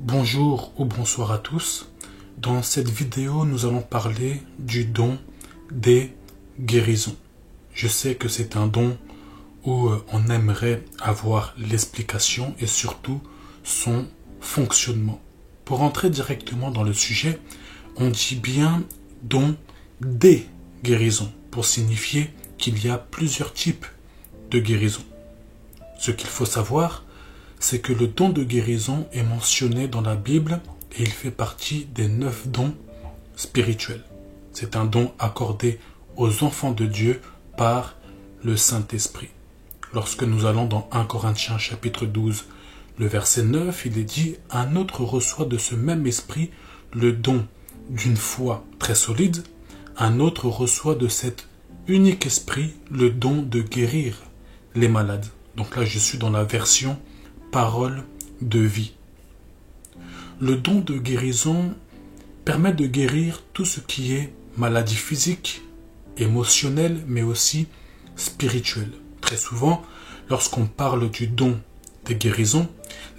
Bonjour ou bonsoir à tous. Dans cette vidéo, nous allons parler du don des guérisons. Je sais que c'est un don où on aimerait avoir l'explication et surtout son fonctionnement. Pour entrer directement dans le sujet, on dit bien don des guérisons pour signifier qu'il y a plusieurs types de guérisons. Ce qu'il faut savoir, c'est que le don de guérison est mentionné dans la Bible et il fait partie des 9 dons spirituels. C'est un don accordé aux enfants de Dieu par le Saint-Esprit. Lorsque nous allons dans 1 Corinthiens chapitre 12, le verset 9, il est dit « Un autre reçoit de ce même esprit le don d'une foi très solide, un autre reçoit de cet unique esprit le don de guérir les malades. » Donc là, je suis dans la version parole de vie. Le don de guérison permet de guérir tout ce qui est maladie physique, émotionnelle, mais aussi spirituelle. Très souvent, lorsqu'on parle du don des guérisons,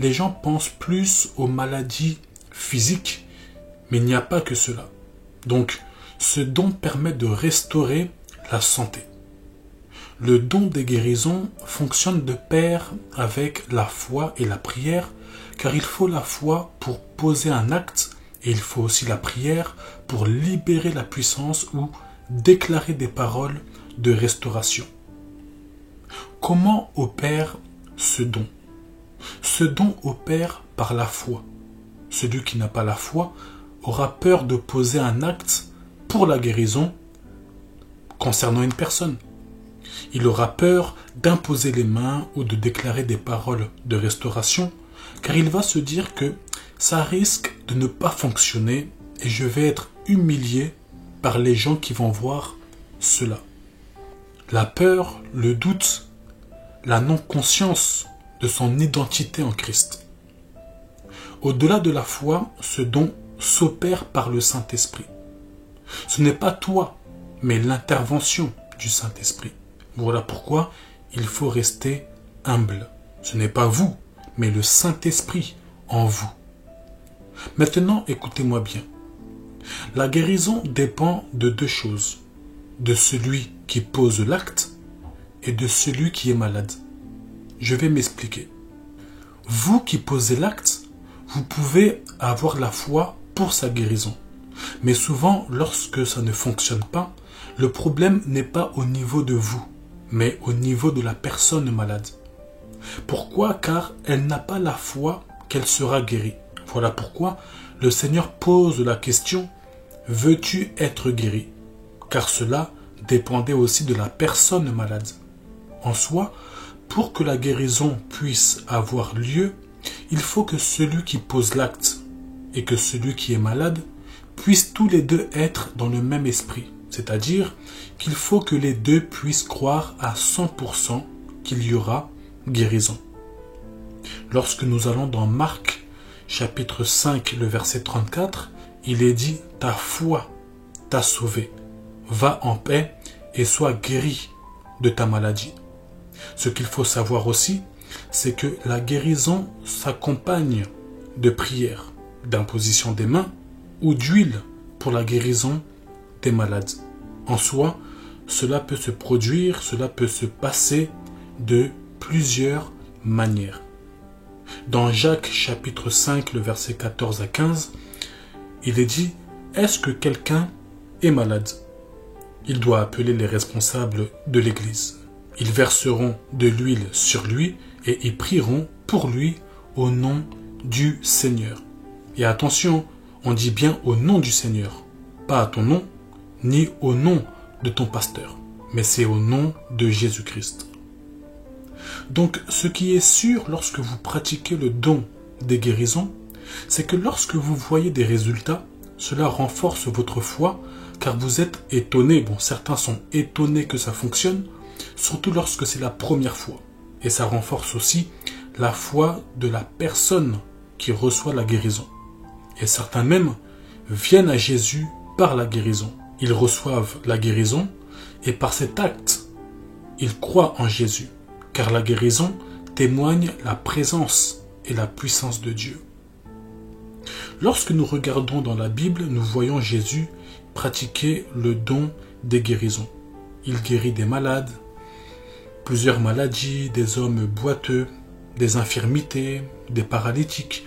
les gens pensent plus aux maladies physiques, mais il n'y a pas que cela. Donc, ce don permet de restaurer la santé. Le don des guérisons fonctionne de pair avec la foi et la prière, car il faut la foi pour poser un acte et il faut aussi la prière pour libérer la puissance ou déclarer des paroles de restauration. Comment opère ce don? Ce don opère par la foi. Celui qui n'a pas la foi aura peur de poser un acte pour la guérison concernant une personne. Il aura peur d'imposer les mains ou de déclarer des paroles de restauration, car il va se dire que ça risque de ne pas fonctionner et je vais être humilié par les gens qui vont voir cela. La peur, le doute, la non-conscience de son identité en Christ. Au-delà de la foi, ce don s'opère par le Saint-Esprit. Ce n'est pas toi, mais l'intervention du Saint-Esprit. Voilà pourquoi il faut rester humble. Ce n'est pas vous, mais le Saint-Esprit en vous. Maintenant, écoutez-moi bien. La guérison dépend de deux choses. De celui qui pose l'acte et de celui qui est malade. Je vais m'expliquer. Vous qui posez l'acte, vous pouvez avoir la foi pour sa guérison. Mais souvent, lorsque ça ne fonctionne pas, le problème n'est pas au niveau de vous, mais au niveau de la personne malade. Pourquoi? Car elle n'a pas la foi qu'elle sera guérie. Voilà pourquoi le Seigneur pose la question « Veux-tu être guéri ?» Car cela dépendait aussi de la personne malade. En soi, pour que la guérison puisse avoir lieu, il faut que celui qui pose l'acte et que celui qui est malade puissent tous les deux être dans le même esprit. C'est-à-dire qu'il faut que les deux puissent croire à 100% qu'il y aura guérison. Lorsque nous allons dans Marc, chapitre 5, le verset 34, il est dit « Ta foi t'a sauvé. Va en paix et sois guéri de ta maladie. » Ce qu'il faut savoir aussi, c'est que la guérison s'accompagne de prières, d'imposition des mains ou d'huile pour la guérison des malades. En soi, cela peut se produire, cela peut se passer de plusieurs manières. Dans Jacques chapitre 5, le verset 14 à 15, il est dit « Est-ce que quelqu'un est malade? Il doit appeler les responsables de l'Église. Ils verseront de l'huile sur lui et ils prieront pour lui au nom du Seigneur. » Et attention, on dit bien au nom du Seigneur, pas à ton nom, ni au nom de ton pasteur, mais c'est au nom de Jésus-Christ. Donc, ce qui est sûr lorsque vous pratiquez le don des guérisons, c'est que lorsque vous voyez des résultats, cela renforce votre foi, car vous êtes étonné. Bon, certains sont étonnés que ça fonctionne, surtout lorsque c'est la première fois. Et ça renforce aussi la foi de la personne qui reçoit la guérison. Et certains même viennent à Jésus par la guérison. Ils reçoivent la guérison et par cet acte, ils croient en Jésus, car la guérison témoigne la présence et la puissance de Dieu. Lorsque nous regardons dans la Bible, nous voyons Jésus pratiquer le don des guérisons. Il guérit des malades, plusieurs maladies, des hommes boiteux, des infirmités, des paralytiques.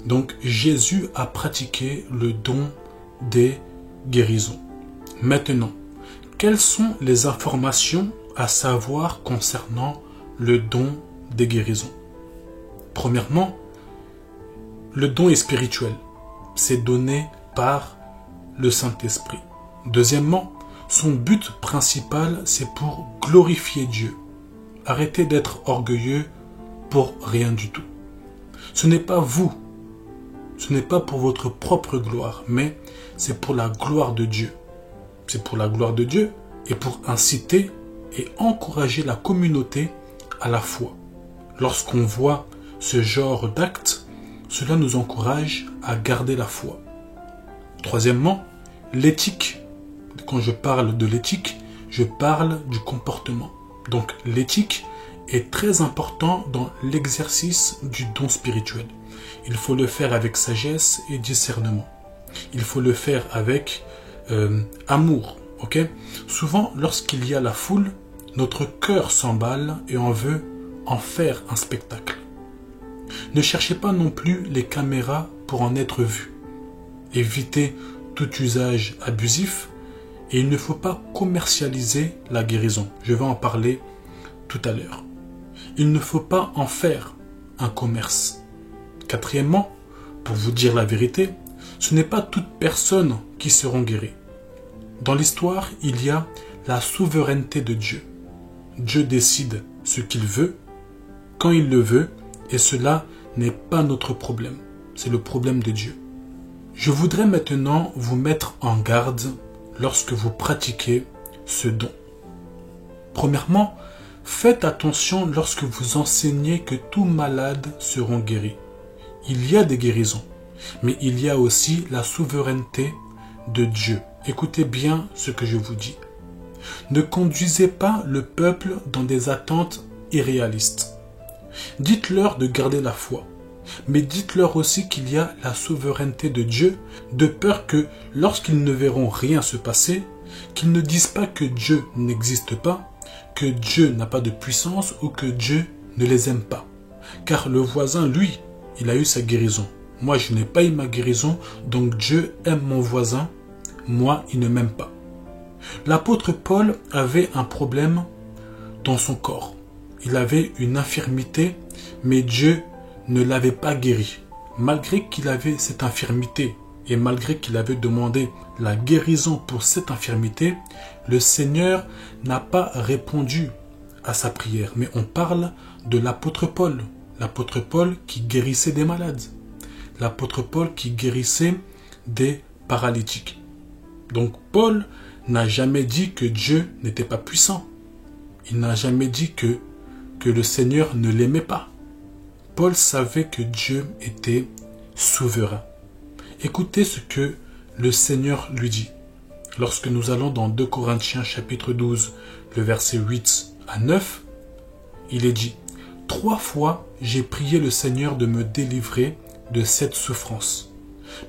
Donc Jésus a pratiqué le don des guérisons. Maintenant, quelles sont les informations à savoir concernant le don des guérisons? Premièrement, le don est spirituel. C'est donné par le Saint-Esprit. Deuxièmement, son but principal, c'est pour glorifier Dieu. Arrêtez d'être orgueilleux pour rien du tout. Ce n'est pas vous, ce n'est pas pour votre propre gloire, mais c'est pour la gloire de Dieu. C'est pour la gloire de Dieu et pour inciter et encourager la communauté à la foi. Lorsqu'on voit ce genre d'actes, cela nous encourage à garder la foi. Troisièmement, l'éthique. Quand je parle de l'éthique, je parle du comportement. Donc l'éthique est très important dans l'exercice du don spirituel. Il faut le faire avec sagesse et discernement. Il faut le faire avec amour. Okay? Souvent, lorsqu'il y a la foule, notre cœur s'emballe et on veut en faire un spectacle. Ne cherchez pas non plus les caméras pour en être vu. Évitez tout usage abusif et il ne faut pas commercialiser la guérison. Je vais en parler tout à l'heure. Il ne faut pas en faire un commerce. Quatrièmement, pour vous dire la vérité, ce n'est pas toutes personnes qui seront guéries. Dans l'histoire, il y a la souveraineté de Dieu. Dieu décide ce qu'il veut, quand il le veut, et cela n'est pas notre problème. C'est le problème de Dieu. Je voudrais maintenant vous mettre en garde lorsque vous pratiquez ce don. Premièrement, faites attention lorsque vous enseignez que tous malades seront guéris. Il y a des guérisons, mais il y a aussi la souveraineté de Dieu. Écoutez bien ce que je vous dis. Ne conduisez pas le peuple dans des attentes irréalistes. Dites-leur de garder la foi, mais dites-leur aussi qu'il y a la souveraineté de Dieu, de peur que lorsqu'ils ne verront rien se passer, qu'ils ne disent pas que Dieu n'existe pas, que Dieu n'a pas de puissance ou que Dieu ne les aime pas. Car le voisin, lui, il a eu sa guérison. Moi, je n'ai pas eu ma guérison, donc Dieu aime mon voisin, moi, il ne m'aime pas. L'apôtre Paul avait un problème dans son corps. Il avait une infirmité, mais Dieu ne l'avait pas guéri. Malgré qu'il avait cette infirmité et malgré qu'il avait demandé la guérison pour cette infirmité, le Seigneur n'a pas répondu à sa prière. Mais on parle de l'apôtre Paul. L'apôtre Paul qui guérissait des malades. L'apôtre Paul qui guérissait des paralytiques. Donc Paul n'a jamais dit que Dieu n'était pas puissant. Il n'a jamais dit que le Seigneur ne l'aimait pas. Paul savait que Dieu était souverain. Écoutez ce que le Seigneur lui dit. Lorsque nous allons dans 2 Corinthiens chapitre 12, le verset 8 à 9, il est dit « 3 fois j'ai prié le Seigneur de me délivrer de cette souffrance.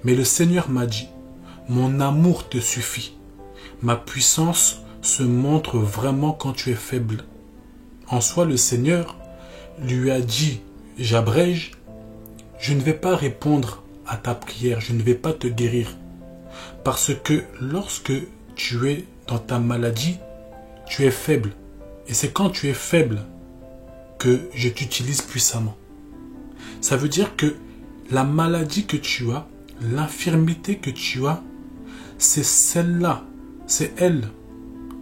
Mais le Seigneur m'a dit « Mon amour te suffit. Ma puissance se montre vraiment quand tu es faible. » En soi, le Seigneur lui a dit « J'abrège, je ne vais pas répondre à ta prière, je ne vais pas te guérir. Parce que lorsque tu es dans ta maladie, tu es faible. Et c'est quand tu es faible que je t'utilise puissamment. » Ça veut dire que la maladie que tu as, l'infirmité que tu as, c'est celle-là, c'est elle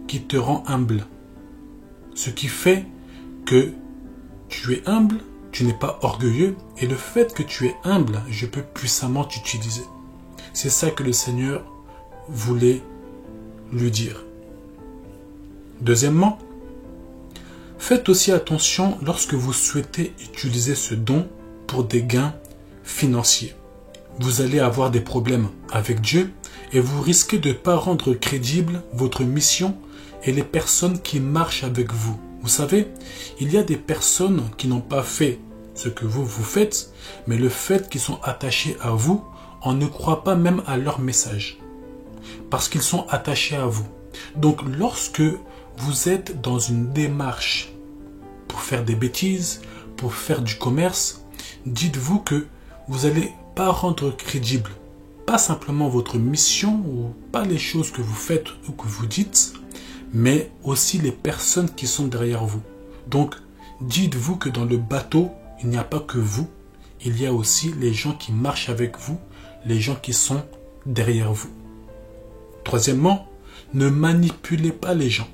qui te rend humble. Ce qui fait que tu es humble, tu n'es pas orgueilleux, et le fait que tu es humble, je peux puissamment t'utiliser. C'est ça que le Seigneur voulait lui dire. Deuxièmement, faites aussi attention lorsque vous souhaitez utiliser ce don pour des gains financiers. Vous allez avoir des problèmes avec Dieu et vous risquez de ne pas rendre crédible votre mission et les personnes qui marchent avec vous. Vous savez, il y a des personnes qui n'ont pas fait ce que vous faites, mais le fait qu'ils sont attachés à vous on ne croit pas même à leur message, parce qu'ils sont attachés à vous. Donc lorsque vous êtes dans une démarche pour faire des bêtises, pour faire du commerce, dites-vous que vous n'allez pas rendre crédible, pas simplement votre mission ou pas les choses que vous faites ou que vous dites, mais aussi les personnes qui sont derrière vous. Donc, dites-vous que dans le bateau, il n'y a pas que vous, il y a aussi les gens qui marchent avec vous, les gens qui sont derrière vous. Troisièmement, ne manipulez pas les gens.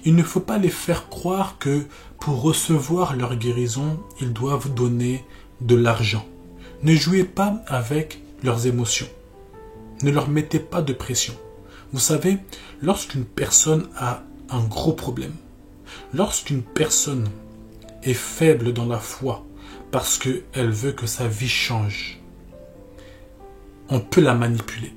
Il ne faut pas les faire croire que pour recevoir leur guérison, ils doivent donner de l'argent. Ne jouez pas avec leurs émotions. Ne leur mettez pas de pression. Vous savez, lorsqu'une personne a un gros problème, lorsqu'une personne est faible dans la foi parce qu'elle veut que sa vie change, on peut la manipuler.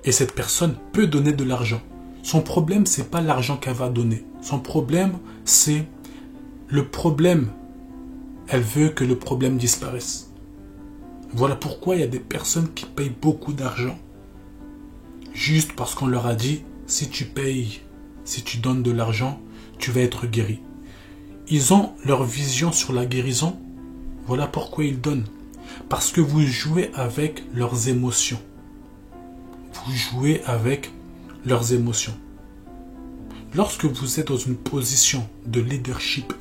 Et cette personne peut donner de l'argent. Son problème, ce n'est pas l'argent qu'elle va donner. Son problème, c'est le problème. Elle veut que le problème disparaisse. Voilà pourquoi il y a des personnes qui payent beaucoup d'argent. Juste parce qu'on leur a dit, si tu payes, si tu donnes de l'argent, tu vas être guéri. Ils ont leur vision sur la guérison. Voilà pourquoi ils donnent. Parce que vous jouez avec leurs émotions. Vous jouez avec leurs émotions. Lorsque vous êtes dans une position de leadership,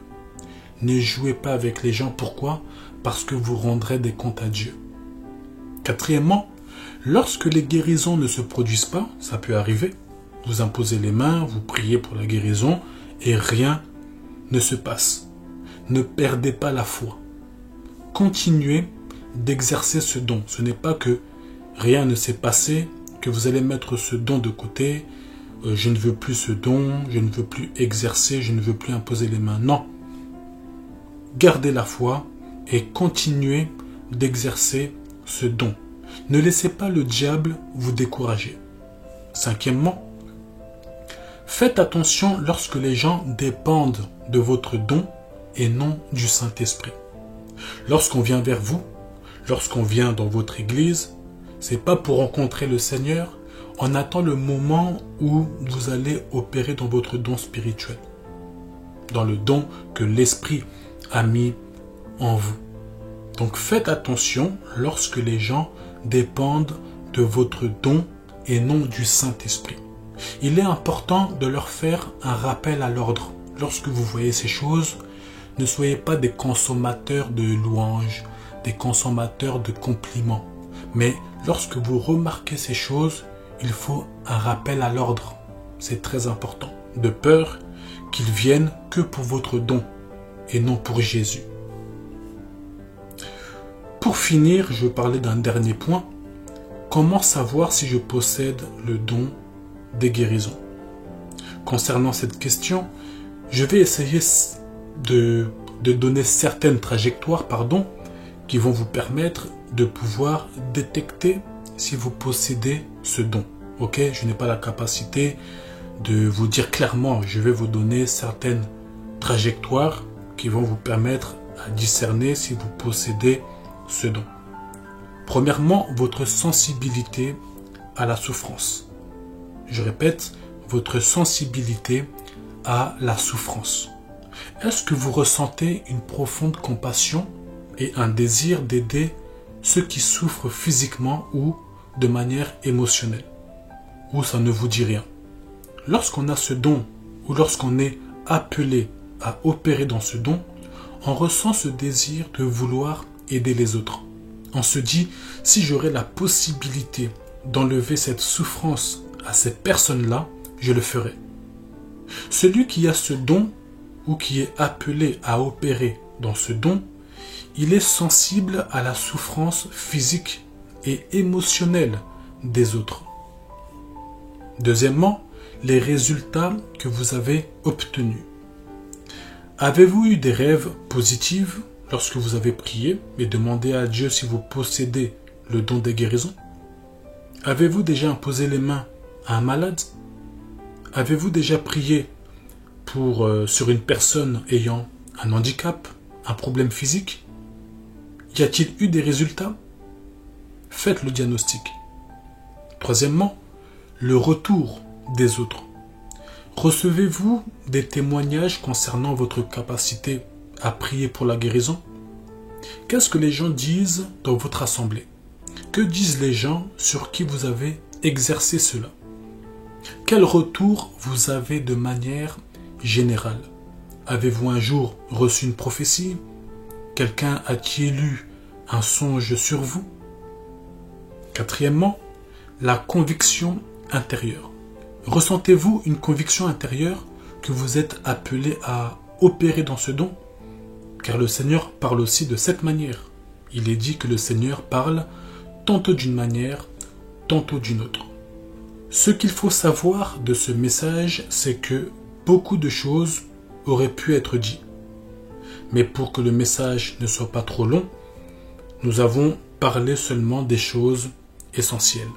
ne jouez pas avec les gens. Pourquoi? Parce que vous rendrez des comptes à Dieu. Quatrièmement, lorsque les guérisons ne se produisent pas, ça peut arriver, vous imposez les mains, vous priez pour la guérison et rien ne se passe. Ne perdez pas la foi. Continuez d'exercer ce don. Ce n'est pas que rien ne s'est passé, que vous allez mettre ce don de côté. Je ne veux plus ce don, je ne veux plus exercer, je ne veux plus imposer les mains. Non. Gardez la foi et continuez d'exercer ce don. Ne laissez pas le diable vous décourager. Cinquièmement, faites attention lorsque les gens dépendent de votre don et non du Saint-Esprit. Lorsqu'on vient vers vous, lorsqu'on vient dans votre église, c'est pas pour rencontrer le Seigneur, on attend le moment où vous allez opérer dans votre don spirituel, dans le don que l'Esprit a mis en vous. Donc faites attention lorsque les gens dépendent de votre don et non du Saint-Esprit. Il est important de leur faire un rappel à l'ordre. Lorsque vous voyez ces choses, ne soyez pas des consommateurs de louanges, des consommateurs de compliments. Mais lorsque vous remarquez ces choses, il faut un rappel à l'ordre. C'est très important. De peur qu'ils viennent que pour votre don et non pour Jésus. Pour finir, je vais parler d'un dernier point. Comment savoir si je possède le don des guérisons? Concernant cette question, je vais essayer de donner certaines trajectoires, qui vont vous permettre de pouvoir détecter si vous possédez ce don. Ok, je n'ai pas la capacité de vous dire clairement, je vais vous donner certaines trajectoires qui vont vous permettre à discerner si vous possédez ce don. Premièrement, votre sensibilité à la souffrance. Je répète, votre sensibilité à la souffrance. Est-ce que vous ressentez une profonde compassion et un désir d'aider ceux qui souffrent physiquement ou de manière émotionnelle? Ou ça ne vous dit rien? Lorsqu'on a ce don ou lorsqu'on est appelé à opérer dans ce don, on ressent ce désir de vouloir aider les autres. On se dit, si j'aurais la possibilité d'enlever cette souffrance à ces personnes-là, je le ferai. Celui qui a ce don ou qui est appelé à opérer dans ce don, il est sensible à la souffrance physique et émotionnelle des autres. Deuxièmement, les résultats que vous avez obtenus. Avez-vous eu des rêves positifs lorsque vous avez prié et demandé à Dieu si vous possédez le don des guérisons? Avez-vous déjà imposé les mains à un malade? Avez-vous déjà prié sur une personne ayant un handicap, un problème physique? Y a-t-il eu des résultats? faites le diagnostic. Troisièmement, le retour des autres. Recevez-vous des témoignages concernant votre capacité à prier pour la guérison? Qu'est-ce que les gens disent dans votre assemblée? Que disent les gens sur qui vous avez exercé cela? Quel retour vous avez de manière générale? Avez-vous un jour reçu une prophétie? Quelqu'un a-t-il lu un songe sur vous? Quatrièmement, la conviction intérieure. Ressentez-vous une conviction intérieure que vous êtes appelé à opérer dans ce don? Car le Seigneur parle aussi de cette manière. Il est dit que le Seigneur parle tantôt d'une manière, tantôt d'une autre. Ce qu'il faut savoir de ce message, c'est que beaucoup de choses auraient pu être dites. Mais pour que le message ne soit pas trop long, nous avons parlé seulement des choses essentielles.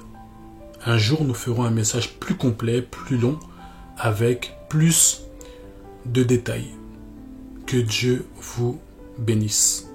Un jour, nous ferons un message plus complet, plus long, avec plus de détails. Que Dieu vous bénisse.